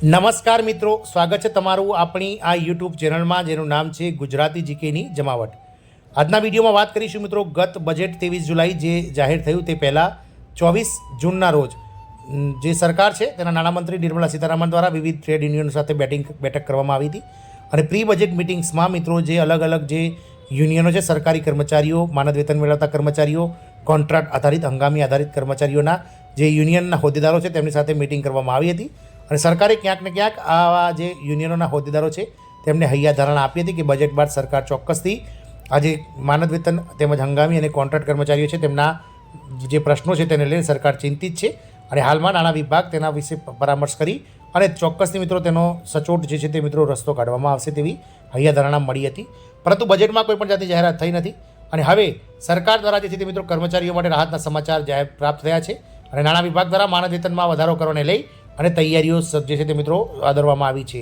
નમસ્કાર મિત્રો, સ્વાગત છે તમારું આપણી આ યુટ્યુબ ચેનલમાં જેનું નામ છે ગુજરાતી જીકેની જમાવટ। આજના વિડીયોમાં વાત કરીશું મિત્રો ગત બજેટ 23 જુલાઈ જે જાહેર થયું તે પહેલાં 24 જૂનના રોજ જે સરકાર છે તેના નાણામંત્રી નિર્મલા સીતારામન દ્વારા વિવિધ ટ્રેડ યુનિયનો સાથે બેઠક કરવામાં આવી હતી અને પ્રી બજેટ મિટિંગ્સમાં મિત્રો જે અલગ અલગ જે યુનિયનો છે, સરકારી કર્મચારીઓ, માનદ વેતન મેળવતા કર્મચારીઓ, કોન્ટ્રાક્ટ આધારિત હંગામી આધારિત કર્મચારીઓના જે યુનિયનના હોદ્દેદારો છે તેમની સાથે મિટિંગ કરવામાં આવી હતી અને સરકારે ક્યાંક ને ક્યાંક આવા જે યુનિયનોના હોદ્દેદારો છે તેમને હૈયાધારણા આપી હતી કે બજેટ બાદ સરકાર ચોક્કસથી આજે માનદ વેતન તેમજ હંગામી અને કોન્ટ્રાક્ટ કર્મચારીઓ છે તેમના જે પ્રશ્નો છે તેને લઈને સરકાર ચિંતિત છે અને હાલમાં નાણાં વિભાગ તેના વિશે પરામર્શ કરી અને ચોક્કસથી મિત્રો તેનો સચોટ જે છે તે મિત્રો રસ્તો કાઢવામાં આવશે તેવી હૈયાધારણા મળી હતી, પરંતુ બજેટમાં કોઈ પણ જાતની જાહેરાત થઈ નથી અને હવે સરકાર દ્વારા જે છે તે મિત્રો કર્મચારીઓ માટે રાહતના સમાચાર જાહેર પ્રાપ્ત થયા છે અને નાણાં વિભાગ દ્વારા માનદ વેતનમાં વધારો કરવાને લઈ અને તૈયારીઓ જે છે તે મિત્રો આદરવામાં આવી છે।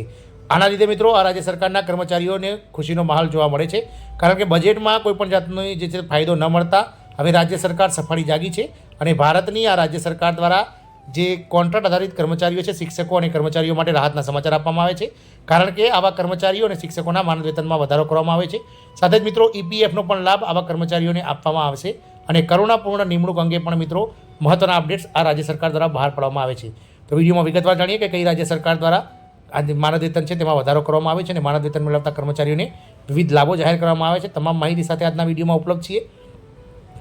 આના લીધે મિત્રો આ રાજ્ય સરકારના કર્મચારીઓને ખુશીનો માહોલ જોવા મળે છે, કારણ કે બજેટમાં કોઈપણ જાતનો જે છે ફાયદો ન મળતા હવે રાજ્ય સરકાર સફાળી જાગી છે અને ભારતની આ રાજ્ય સરકાર દ્વારા જે કોન્ટ્રાક્ટ આધારિત કર્મચારીઓ છે, શિક્ષકો અને કર્મચારીઓ માટે રાહતના સમાચાર આપવામાં આવે છે, કારણ કે આવા કર્મચારીઓ અને શિક્ષકોના માનદ વેતનમાં વધારો કરવામાં આવે છે। સાથે જ મિત્રો ઈપીએફનો પણ લાભ આવા કર્મચારીઓને આપવામાં આવશે અને કરુણાપૂર્ણ નિમણૂક અંગે પણ મિત્રો મહત્વના અપડેટ્સ આ રાજ્ય સરકાર દ્વારા બહાર પાડવામાં આવે છે। તો વિડીયોમાં વિગતવાર જાણીએ કે કઈ રાજ્ય સરકાર દ્વારા આ માનદ વેતન છે તેમાં વધારો કરવામાં આવે છે અને માનદ વેતન મેળવતા કર્મચારીઓને વિવિધ લાભો જાહેર કરવામાં આવે છે। તમામ માહિતી સાથે આજના વિડીયોમાં ઉપલબ્ધ છીએ,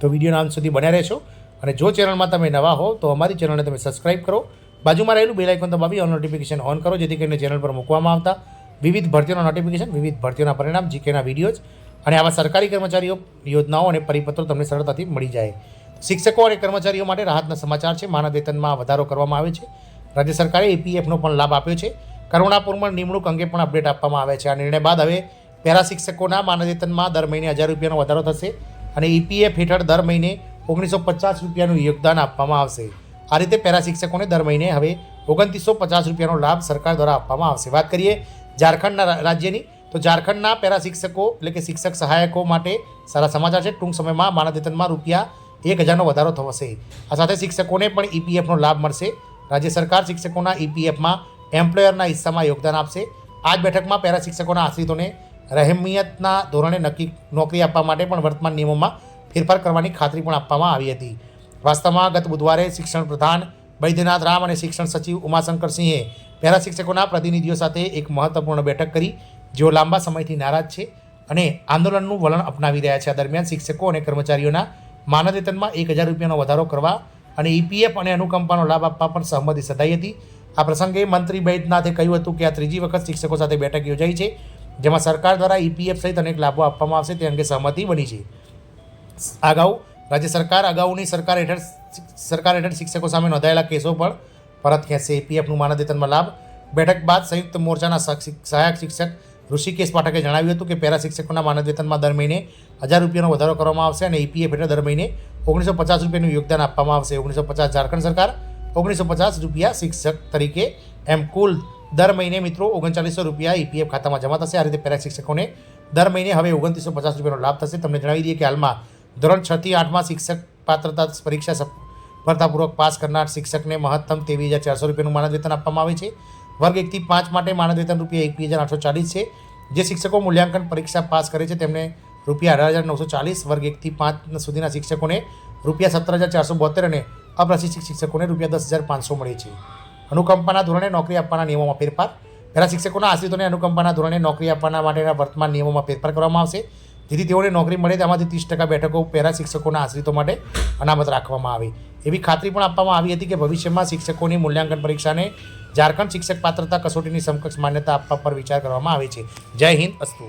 તો વિડીયોના અંત સુધી બન્યા રહેશો અને જો ચેનલમાં તમે નવા હો તો અમારી ચેનલને તમે સબસ્ક્રાઇબ કરો, બાજુમાં રહેલું બેલ આઇકોન દબાવી ઓલ નોટિફિકેશન ઓન કરો, જેથી કરીને ચેનલ પર મૂકવામાં આવતા વિવિધ ભરતીઓના નોટિફિકેશન, વિવિધ ભરતીઓના પરિણામ, જીકેના વિડીયોઝ અને આવા સરકારી કર્મચારીઓ યોજનાઓ અને પરિપત્રો તમને સરળતાથી મળી જાય। શિક્ષકો અને કર્મચારીઓ માટે રાહતના સમાચાર છે, માનદ વેતનમાં વધારો કરવામાં આવે છે, રાજ્ય સરકારે ઈપીએફનો પણ લાભ આપ્યો છે, કરુણાપૂર્ણ નિમણૂક અંગે પણ અપડેટ આપવામાં આવે છે। આ નિર્ણય બાદ હવે પેરા શિક્ષકોના માનદ વેતનમાં દર મહિને 1000 રૂપિયાનો વધારો થશે અને ઈપીએફ હેઠળ દર મહિને 1950 રૂપિયાનું યોગદાન આપવામાં આવશે। આ રીતે પેરા શિક્ષકોને દર મહિને હવે 2950 રૂપિયાનો લાભ સરકાર દ્વારા આપવામાં આવશે। વાત કરીએ ઝારખંડના રાજ્યની, તો ઝારખંડના પેરા શિક્ષકો એટલે કે શિક્ષક સહાયકો માટે સારા સમાચાર છે, ટૂંક સમયમાં માનદ વેતનમાં રૂપિયા 1000નો વધારો થશે। આ સાથે શિક્ષકોને પણ ઈપીએફનો લાભ મળશે। રાજ્ય સરકાર શિક્ષકોના ઈપીએફમાં એમ્પ્લોયરના હિસ્સામાં યોગદાન આપશે। આ જ બેઠકમાં પેરા શિક્ષકોના આશ્રિતોને રહેમિયતના ધોરણે નોકરી આપવા માટે પણ વર્તમાન નિયમોમાં ફેરફાર કરવાની ખાતરી પણ આપવામાં આવી હતી। વાસ્તવમાં ગત બુધવારે શિક્ષણ પ્રધાન બૈદ્યનાથ રામ અને શિક્ષણ સચિવ ઉમાશંકરસિંહે પેરા શિક્ષકોના પ્રતિનિધિઓ સાથે એક મહત્વપૂર્ણ બેઠક કરી, જેઓ લાંબા સમયથી નારાજ છે અને આંદોલનનું વલણ અપનાવી રહ્યા છે। આ દરમિયાન શિક્ષકો અને કર્મચારીઓના માનદ વેતનમાં 1000 રૂપિયાનો વધારો કરવા અને ઈપીએફ અને અનુકંપાનો લાભ આપવા પણ સહમતિ સધાઈ હતી। આ પ્રસંગે મંત્રી બૈદ્યનાથે કહ્યું હતું કે આ ત્રીજી વખત શિક્ષકો સાથે બેઠક યોજાઈ છે, જેમાં સરકાર દ્વારા ઈપીએફ સહિત અનેક લાભો આપવામાં આવશે તે અંગે સહમતિ બની છે। અગાઉ રાજ્ય સરકાર અગાઉની સરકાર હેઠળ શિક્ષકો સામે નોંધાયેલા કેસો પણ પરત ખેંચશે। ઈપીએફનું માનદ વેતનમાં લાભ બેઠક બાદ સંયુક્ત મોરચાના સહાયક શિક્ષક ઋષિકેશ પાઠકે જણાવ્યું હતું કે પેરા શિક્ષકોના માનદ વેતનમાં દર મહિને 1000 રૂપિયાનો વધારો કરવામાં આવશે અને ઈપીએફ હેઠળ દર મહિને 1950 રૂપિયાનું યોગદાન આપવામાં આવશે। 1950 ઝારખંડ સરકાર, 1950 રૂપિયા શિક્ષક તરીકે, એમ કુલ દર મહિને મિત્રો 3900 રૂપિયા ઈપીએફ ખાતામાં જમા થશે। આ રીતે પેરા શિક્ષકોને દર મહિને હવે 2950 રૂપિયાનો લાભ થશે। તમને જણાવી દઈએ કે હાલમાં ધોરણ 6 થી 8માં શિક્ષક પાત્રતા પરીક્ષા સફળતાપૂર્વક પાસ કરનાર શિક્ષકને મહત્તમ 23400 રૂપિયાનું માનદ વેતન આપવામાં આવે છે। વર્ગ 1 થી 5 માટે માનદ વેતન રૂપિયા 21840 છે। જે શિક્ષકો મૂલ્યાંકન પરીક્ષા પાસ કરે છે તેમને રૂપિયા 18940, વર્ગ 1 થી 5 સુધીના શિક્ષકોને રૂપિયા 17472 અને અપ્રશિક્ષિત શિક્ષકોને રૂપિયા 10500 મળે છે। અનુકંપાના ધોરણે નોકરી આપવાના નિયમોમાં ફેરફાર, પેરા શિક્ષકોના આશ્રિતોને અનુકંપાના ધોરણે નોકરી આપવાના માટેના વર્તમાન નિયમોમાં ફેરફાર કરવામાં આવશે, જેથી તેઓને નોકરી મળે તેમાંથી 30% બેઠકો પેરા શિક્ષકોના આશ્રિતો માટે અનામત રાખવામાં આવે। એવી ખાતરી પણ આપવામાં આવી હતી કે ભવિષ્યમાં શિક્ષકોની મૂલ્યાંકન પરીક્ષાને ઝારખંડ શિક્ષક પાત્રતા કસોટીની સમકક્ષ માન્યતા આપવા પર વિચાર કરવામાં આવે છે। જય હિન્દ, અસ્તુ।